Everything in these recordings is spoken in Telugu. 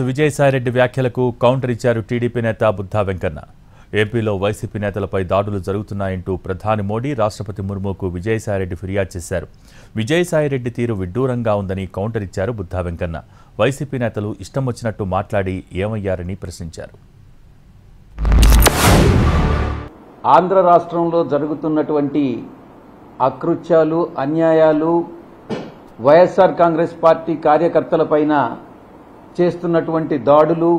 విజయసాయిరెడ్డి వ్యాఖ్యలకు కౌంటర్ ఇచ్చారు టీడీపీ నేత బుద్ధా వెంకన్న. ఏపీలో వైసీపీ నేతలపై దాడులు జరుగుతున్నాయంటూ ప్రధాని మోడీ రాష్ట్రపతి ముర్ముకు విజయసాయిరెడ్డి ఫిర్యాదు చేశారు. విజయసాయిరెడ్డి తీరు విడ్డూరంగా ఉందని కౌంటర్ ఇచ్చారు బుద్ధా వెంకన్న. వైసీపీ నేతలు ఇష్టం వచ్చినట్టు మాట్లాడి ఏమయ్యారని ప్రశ్నించారు. ఆంధ్ర రాష్ట్రంలో జరుగుతున్నటువంటి అకృత్యాలు, అన్యాయాలు, వైఎస్ఆర్ కాంగ్రెస్ పార్టీ కార్యకర్తలపైన చేస్తున్నటువంటి దాడులు,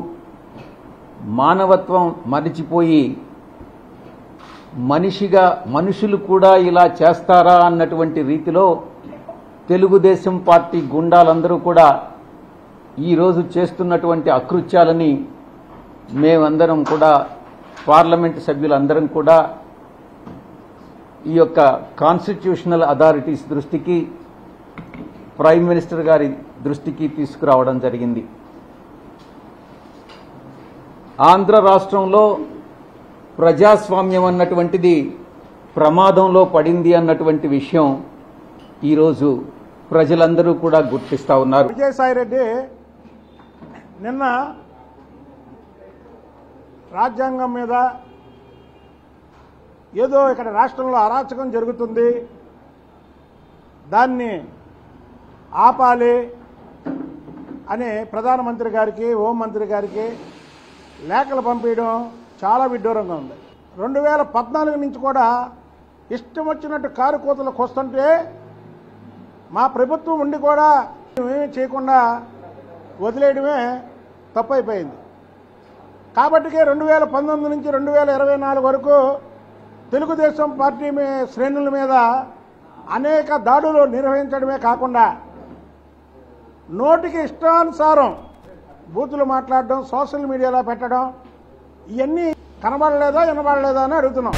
మానవత్వం మరిచిపోయి మనుషులు కూడా ఇలా చేస్తారా అన్నటువంటి రీతిలో తెలుగుదేశం పార్టీ గుండాలందరూ కూడా ఈరోజు చేస్తున్నటువంటి అకృత్యాలని మేమందరం కూడా, పార్లమెంటు సభ్యులందరం కూడా ఈ యొక్క కాన్స్టిట్యూషనల్ అథారిటీస్ దృష్టికి, ప్రైమ్ మినిస్టర్ గారి దృష్టికి తీసుకురావడం జరిగింది. ఆంధ్ర రాష్ట్రంలో ప్రజాస్వామ్యం అన్నటువంటిది ప్రమాదంలో పడింది అన్నటువంటి విషయం ఈరోజు ప్రజలందరూ కూడా గుర్తిస్తా ఉన్నారు. విజయసాయిరెడ్డి నిన్న రాజ్యాంగం మీద ఏదో ఇక్కడ రాష్ట్రంలో అరాచకం జరుగుతుంది, దాన్ని ఆపాలి అని ప్రధానమంత్రి గారికి, హోంమంత్రి గారికి లేఖలు పంపించడం చాలా విడ్డూరంగా ఉంది. 2014 నుంచి కూడా ఇష్టం వచ్చినట్టు కారు కోతలకు వస్తుంటే మా ప్రభుత్వం ఉండి కూడా ఏమీ చేయకుండా వదిలేయడమే తప్పైపోయింది. కాబట్టి 2019 నుంచి 2024 వరకు తెలుగుదేశం పార్టీ శ్రేణుల మీద అనేక దాడులు నిర్వహించడమే కాకుండా నోటికి ఇష్టానుసారం బూతులు మాట్లాడడం, సోషల్ మీడియాలో పెట్టడం, ఇవన్నీ కనబడలేదా వినబడలేదా అని అడుగుతున్నాం.